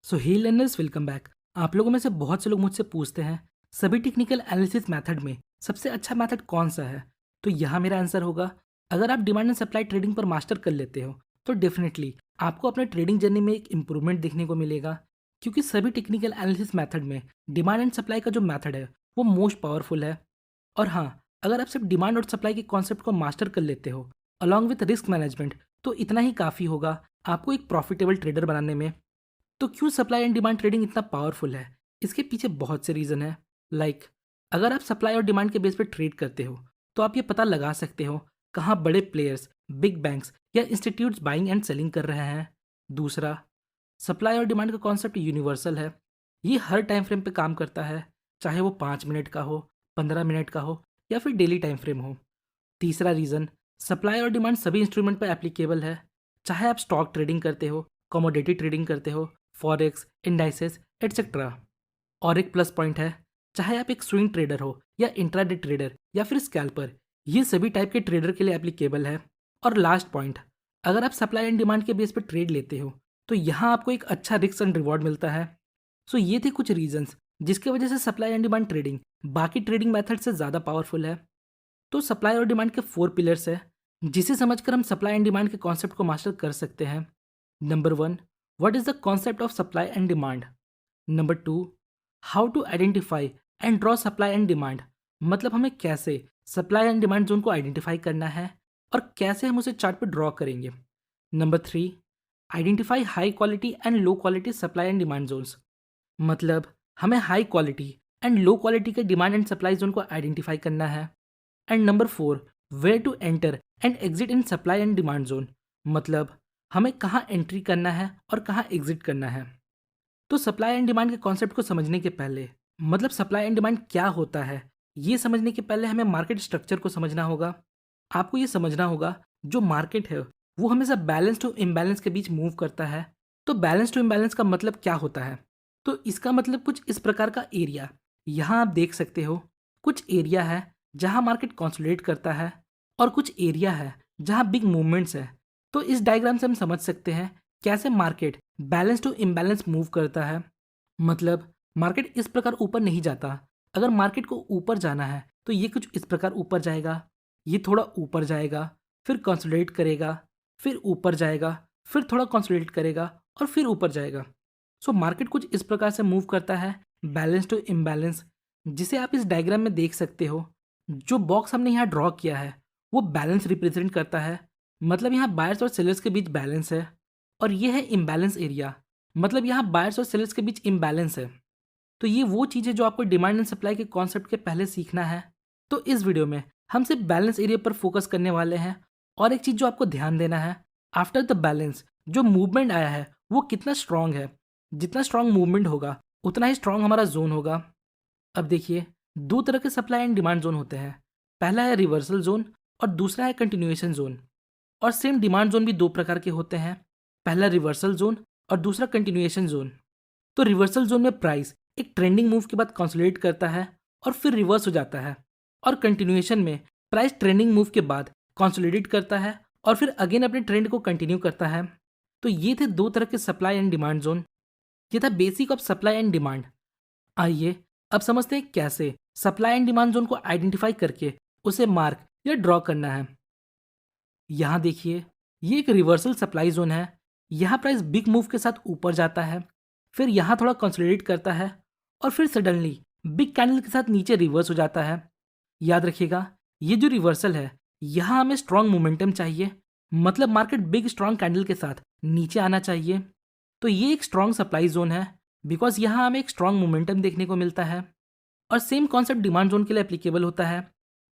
सो हे learners, welcome back. आप लोगों में से बहुत से लोग मुझसे पूछते हैं सभी टेक्निकल एनालिसिस मेथड में सबसे अच्छा मेथड कौन सा है। तो यहाँ मेरा आंसर होगा, अगर आप डिमांड एंड सप्लाई ट्रेडिंग पर मास्टर कर लेते हो तो डेफिनेटली आपको अपने ट्रेडिंग जर्नी में एक इम्प्रूवमेंट देखने को मिलेगा। क्योंकि सभी टेक्निकल एनालिसिस मेथड में डिमांड एंड सप्लाई का जो मेथड है वो मोस्ट पावरफुल है। और हाँ, अगर आप सिर्फ डिमांड और सप्लाई के कॉन्सेप्ट को मास्टर कर लेते हो अलॉन्ग विथ रिस्क मैनेजमेंट, तो इतना ही काफ़ी होगा आपको एक प्रॉफिटेबल ट्रेडर बनाने में। तो क्यों सप्लाई एंड डिमांड ट्रेडिंग इतना पावरफुल है? इसके पीछे बहुत से रीज़न है। लाइक, अगर आप सप्लाई और डिमांड के बेस पे ट्रेड करते हो तो आप ये पता लगा सकते हो कहाँ बड़े प्लेयर्स, बिग बैंक्स या इंस्टीट्यूट्स बाइंग एंड सेलिंग कर रहे हैं। दूसरा, सप्लाई और डिमांड का कॉन्सेप्ट यूनिवर्सल है। ये हर टाइम फ्रेम पे काम करता है, चाहे वो 5 मिनट का हो, 15 मिनट का हो या फिर डेली टाइम फ्रेम हो। तीसरा रीज़न, सप्लाई और डिमांड सभी इंस्ट्रूमेंट पर एप्लीकेबल है, चाहे आप स्टॉक ट्रेडिंग करते हो, कमोडिटी ट्रेडिंग करते हो, फॉरेक्स, इंडाइसेस एटसेट्रा। और एक प्लस पॉइंट है, चाहे आप एक स्विंग ट्रेडर हो या इंट्राडे ट्रेडर या फिर स्कैल्पर, ये सभी टाइप के ट्रेडर के लिए एप्लीकेबल है। और लास्ट पॉइंट, अगर आप सप्लाई एंड डिमांड के बेस पर ट्रेड लेते हो तो यहाँ आपको एक अच्छा रिस्क एंड रिवॉर्ड मिलता है। सो ये थे कुछ रीजंस जिसकी वजह से सप्लाई एंड डिमांड ट्रेडिंग बाकी ट्रेडिंग मेथड से ज़्यादा पावरफुल है। तो सप्लाई और डिमांड के 4 पिलर्स है जिसे समझकर हम सप्लाई एंड डिमांड के कॉन्सेप्ट को मास्टर कर सकते हैं। Number 1, what is the concept of supply and demand. Number 2, how to identify and draw supply and demand, मतलब हमें कैसे सप्लाई एंड डिमांड जोन को आइडेंटिफाई करना है और कैसे हम उसे चार्ट पर ड्रॉ करेंगे। Number 3, identify high quality and low quality supply and demand zones, मतलब हमें high quality and low quality के डिमांड एंड सप्लाई जोन को आइडेंटिफाई करना है। And number 4, where to enter and exit in supply and demand zone, मतलब हमें कहाँ entry करना है और कहाँ एग्जिट करना है। तो सप्लाई एंड डिमांड के कॉन्सेप्ट को समझने के पहले, मतलब सप्लाई एंड डिमांड क्या होता है, ये समझने के पहले हमें मार्केट स्ट्रक्चर को समझना होगा। आपको ये समझना होगा जो मार्केट है वो हमेशा बैलेंस टू इम्बैलेंस के बीच मूव करता है। तो बैलेंस टू इम्बैलेंस का मतलब क्या होता है? तो इसका मतलब कुछ इस प्रकार का एरिया, यहाँ आप देख सकते हो कुछ एरिया है जहाँ मार्केट कॉन्सोलिडेट करता है और कुछ एरिया है जहाँ बिग मूवमेंट्स है। तो इस डायग्राम से हम समझ सकते हैं कैसे market balance to imbalance move करता है। मतलब मार्केट इस प्रकार ऊपर नहीं जाता। अगर मार्केट को ऊपर जाना है तो ये कुछ इस प्रकार ऊपर जाएगा, ये थोड़ा ऊपर जाएगा, फिर कंसोलिडेट करेगा, फिर ऊपर जाएगा, फिर थोड़ा कंसोलिडेट करेगा और फिर ऊपर जाएगा। सो मार्केट कुछ इस प्रकार से मूव करता है, बैलेंस टू इम्बैलेंस, जिसे आप इस डायग्राम में देख सकते हो। जो बॉक्स हमने यहाँ ड्रॉ किया है वो बैलेंस रिप्रेजेंट करता है, मतलब यहाँ बायर्स और सेलर्स के बीच बैलेंस है। और ये है इम्बैलेंस एरिया, मतलब यहाँ बायर्स और सेलर्स के बीच इम्बैलेंस है। तो ये वो चीज़ है जो आपको डिमांड एंड सप्लाई के कॉन्सेप्ट के पहले सीखना है। तो इस वीडियो में हम सिर्फ बैलेंस एरिया पर फोकस करने वाले हैं। और एक चीज़ जो आपको ध्यान देना है, आफ्टर द बैलेंस जो मूवमेंट आया है वो कितना स्ट्रांग है। जितना स्ट्रांग मूवमेंट होगा उतना ही स्ट्रांग हमारा जोन होगा। अब देखिए, दो तरह के सप्लाई एंड डिमांड जोन होते हैं। पहला है रिवर्सल जोन और दूसरा है कंटिन्यूएशन जोन। और सेम डिमांड जोन भी दो प्रकार के होते हैं, पहला रिवर्सल जोन और दूसरा कंटिन्यूएशन जोन। तो रिवर्सल जोन में प्राइस एक ट्रेंडिंग मूव के बाद कंसोलिडेट करता है और फिर रिवर्स हो जाता है। और कंटिन्यूएशन में प्राइस ट्रेंडिंग मूव के बाद कंसोलिडेट करता है और फिर अगेन अपने ट्रेंड को कंटिन्यू करता है। तो ये थे दो तरह के सप्लाई एंड डिमांड जोन। ये था basic of supply and demand. आइए अब समझते हैं कैसे सप्लाई एंड डिमांड जोन को आइडेंटिफाई करके उसे मार्क या ड्रॉ करना है। यहाँ देखिए, ये एक रिवर्सल सप्लाई जोन है। यहाँ प्राइस बिग मूव के साथ ऊपर जाता है, फिर यहाँ थोड़ा कंसोलिडेट करता है और फिर सडनली बिग कैंडल के साथ नीचे रिवर्स हो जाता है। याद रखिएगा, ये जो रिवर्सल है यहाँ हमें स्ट्रॉन्ग मोमेंटम चाहिए, मतलब मार्केट बिग स्ट्रॉन्ग कैंडल के साथ नीचे आना चाहिए। तो ये एक स्ट्रॉन्ग सप्लाई जोन है बिकॉज यहाँ हमें एक स्ट्रॉन्ग मोमेंटम देखने को मिलता है। और सेम कॉन्सेप्ट डिमांड जोन के लिए एप्लीकेबल होता है।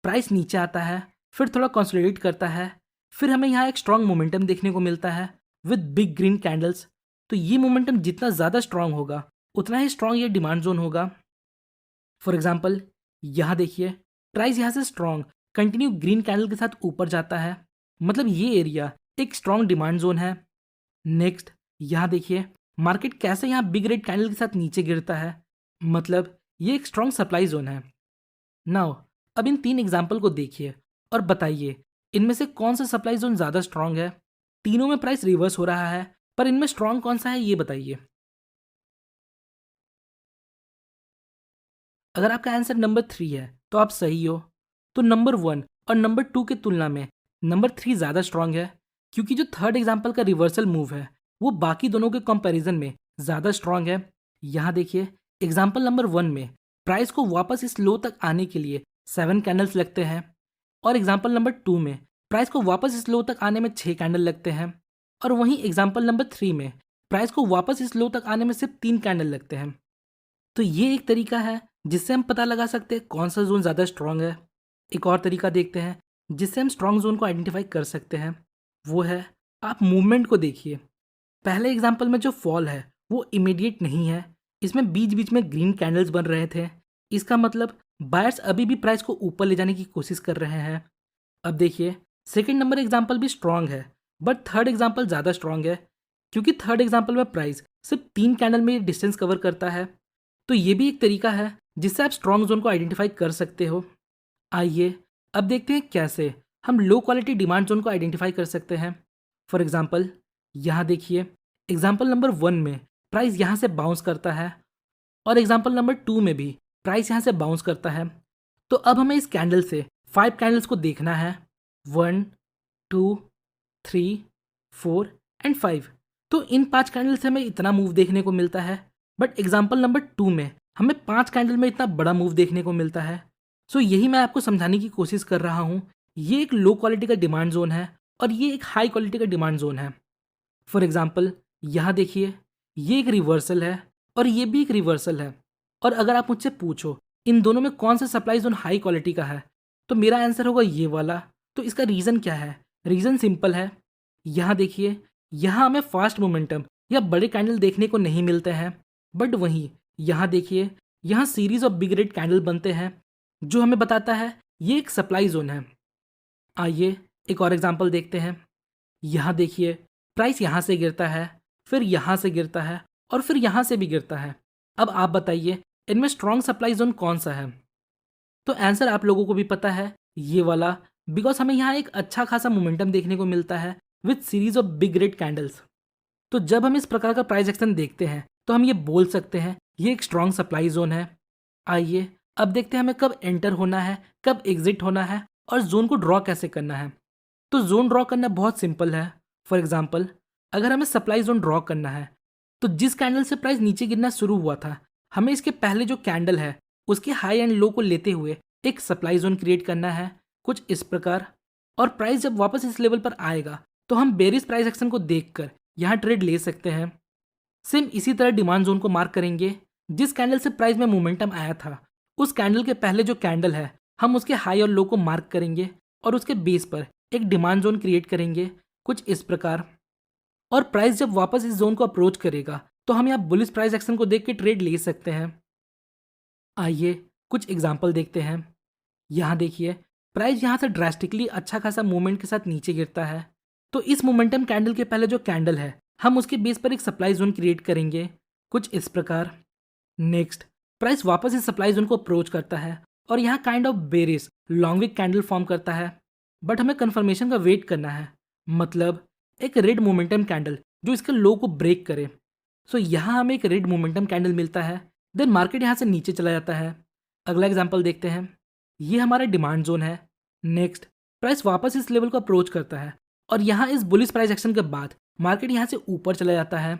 प्राइस नीचे आता है, फिर थोड़ा कंसोलिडेट करता है, फिर हमें यहाँ एक स्ट्रॉन्ग मोमेंटम देखने को मिलता है विद बिग ग्रीन कैंडल्स। तो ये मोमेंटम जितना ज़्यादा स्ट्रॉन्ग होगा उतना ही स्ट्रॉन्ग ये डिमांड जोन होगा। फॉर एग्जाम्पल, यहाँ देखिए, प्राइस यहाँ से स्ट्रॉन्ग कंटिन्यू ग्रीन कैंडल के साथ ऊपर जाता है, मतलब ये एरिया एक स्ट्रॉन्ग डिमांड जोन है। नेक्स्ट, यहाँ देखिए मार्केट कैसे यहाँ बिग रेड कैंडल के साथ नीचे गिरता है, मतलब ये एक स्ट्रॉन्ग सप्लाई जोन है। नाउ अब इन तीन एग्जाम्पल को देखिए और बताइए इनमें से कौन सा सप्लाई जोन ज़्यादा स्ट्रॉन्ग है। तीनों में प्राइस रिवर्स हो रहा है, पर इनमें स्ट्रॉन्ग कौन सा है ये बताइए। अगर आपका आंसर नंबर 3 है तो आप सही हो। तो नंबर 1 और नंबर 2 की तुलना में नंबर 3 ज़्यादा स्ट्रांग है, क्योंकि जो थर्ड एग्जाम्पल का रिवर्सल मूव है वो बाकी दोनों के कंपैरिजन में ज़्यादा स्ट्रांग है। यहाँ देखिए, एग्जाम्पल नंबर 1 में प्राइस को वापस इस लो तक आने के लिए 7 कैंडल्स लगते हैं, और एग्जाम्पल नंबर 2 में प्राइस को वापस इस लो तक आने में 6 कैंडल लगते हैं, और वहीं एग्जाम्पल नंबर 3 में प्राइस को वापस इस लो तक आने में सिर्फ 3 कैंडल लगते हैं। तो ये एक तरीका है जिससे हम पता लगा सकते हैं कौन सा जोन ज़्यादा स्ट्रांग है। एक और तरीका देखते हैं जिससे हम स्ट्रांग जोन को आइडेंटिफाई कर सकते हैं, वो है आप मूवमेंट को देखिए। पहले एग्जाम्पल में जो फॉल है वो इमीडिएट नहीं है, इसमें बीच बीच में ग्रीन कैंडल्स बन रहे थे। इसका मतलब बायर्स अभी भी प्राइस को ऊपर ले जाने की कोशिश कर रहे हैं। अब देखिए, सेकंड नंबर एग्जाम्पल भी स्ट्रांग है, बट थर्ड एग्जाम्पल ज़्यादा स्ट्रांग है, क्योंकि थर्ड एग्जाम्पल में प्राइस सिर्फ 3 कैंडल में डिस्टेंस कवर करता है। तो ये भी एक तरीका है जिससे आप स्ट्रांग जोन को आइडेंटिफाई कर सकते हो। आइए अब देखते हैं कैसे हम लो क्वालिटी डिमांड जोन को आइडेंटिफाई कर सकते हैं। फॉर एग्जांपल, यहाँ देखिए, एग्जांपल नंबर 1 में प्राइस यहाँ से बाउंस करता है, और एग्जांपल नंबर 2 में भी प्राइस यहाँ से बाउंस करता है। तो अब हमें इस कैंडल से 5 कैंडल्स को देखना है, 1 2 3 4 एंड 5। तो इन 5 कैंडल से हमें इतना मूव देखने को मिलता है, बट एग्जाम्पल नंबर 2 में हमें 5 कैंडल में इतना बड़ा मूव देखने को मिलता है। सो यही मैं आपको समझाने की कोशिश कर रहा हूँ। ये एक लो क्वालिटी का डिमांड जोन है और ये एक हाई क्वालिटी का डिमांड जोन है। फॉर एग्जाम्पल, यहाँ देखिए, ये एक रिवर्सल है और ये भी एक रिवर्सल है, और अगर आप मुझसे पूछो इन दोनों में कौन सा सप्लाई जोन हाई क्वालिटी का है, तो मेरा आंसर होगा ये वाला। तो इसका रीज़न क्या है? रीज़न सिंपल है। यहाँ देखिए, यहाँ हमें फास्ट मोमेंटम या बड़े कैंडल देखने को नहीं मिलते हैं, बट वहीं यहाँ देखिए, यहाँ series of big red candle बनते हैं, जो हमें बताता है ये एक सप्लाई जोन है। आइए एक और एग्जांपल देखते हैं। यहाँ देखिए, प्राइस यहाँ से गिरता है, फिर यहाँ से गिरता है, और फिर यहाँ से भी गिरता है। अब आप बताइए इनमें स्ट्रॉन्ग सप्लाई जोन कौन सा है? तो आंसर आप लोगों को भी पता है, ये वाला, बिकॉज हमें यहाँ एक अच्छा खासा मोमेंटम देखने को मिलता है with series of big red candles. तो जब हम इस प्रकार का प्राइस एक्शन देखते हैं तो हम ये बोल सकते हैं ये एक स्ट्रॉन्ग सप्लाई जोन है। आइए अब देखते हैं हमें कब एंटर होना है, कब एग्जिट होना है, और जोन को ड्रॉ कैसे करना है। तो जोन ड्रॉ करना बहुत सिंपल है। फॉर एग्जाम्पल, अगर हमें सप्लाई जोन ड्रॉ करना है तो जिस कैंडल से प्राइस नीचे गिरना शुरू हुआ था, हमें इसके पहले जो कैंडल है उसके हाई एंड लो को लेते हुए एक सप्लाई जोन क्रिएट करना है, कुछ इस प्रकार। और प्राइस जब वापस इस लेवल पर आएगा तो हम बेरिश प्राइस एक्शन को देखकर यहाँ ट्रेड ले सकते हैं। सेम इसी तरह डिमांड जोन को मार्क करेंगे। जिस कैंडल से प्राइस में मोमेंटम आया था उस कैंडल के पहले जो कैंडल है हम उसके हाई और लो को मार्क करेंगे और उसके बेस पर एक डिमांड जोन क्रिएट करेंगे, कुछ इस प्रकार। और प्राइस जब वापस इस जोन को अप्रोच करेगा तो हम यहाँ बुलिश प्राइस एक्शन को देख के ट्रेड ले सकते हैं। आइए कुछ एग्जाम्पल देखते हैं। यहाँ देखिए, प्राइस यहाँ से ड्रास्टिकली अच्छा खासा मूवमेंट के साथ नीचे गिरता है, तो इस मोमेंटम कैंडल के पहले जो कैंडल है हम उसके बेस पर एक सप्लाई जोन क्रिएट करेंगे, कुछ इस प्रकार। नेक्स्ट, प्राइस वापस इस सप्लाई जोन को अप्रोच करता है और यहाँ kind of bearish long wick candle form करता है, बट हमें कंफर्मेशन का वेट करना है, मतलब एक रेड मोमेंटम कैंडल जो इसके लो को ब्रेक करे। सो यहाँ हमें एक रेड मोमेंटम कैंडल मिलता है, देन मार्केट यहाँ से नीचे चला जाता है। अगला एग्जाम्पल देखते हैं। ये हमारा डिमांड जोन है। नेक्स्ट, प्राइस वापस इस लेवल को अप्रोच करता है और यहाँ इस बुलिश प्राइस एक्शन के बाद मार्केट यहाँ से ऊपर चला जाता है।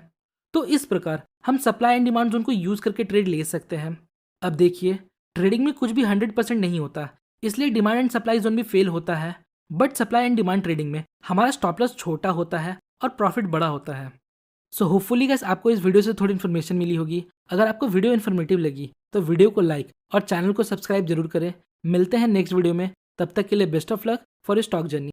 तो इस प्रकार हम सप्लाई एंड डिमांड जोन को यूज़ करके ट्रेड ले सकते हैं। अब देखिए, ट्रेडिंग में कुछ भी 100% नहीं होता, इसलिए डिमांड एंड सप्लाई जोन भी फेल होता है, but supply and demand trading में हमारा स्टॉप लॉस छोटा होता है और प्रॉफिट बड़ा होता है। सो होपफुली गाइस आपको इस वीडियो से थोड़ी इन्फॉर्मेशन मिली होगी। अगर आपको वीडियो इन्फॉर्मेटिव लगी तो वीडियो को लाइक और चैनल को सब्सक्राइब जरूर करें। मिलते हैं नेक्स्ट वीडियो में, तब तक के लिए best of luck for stock journey.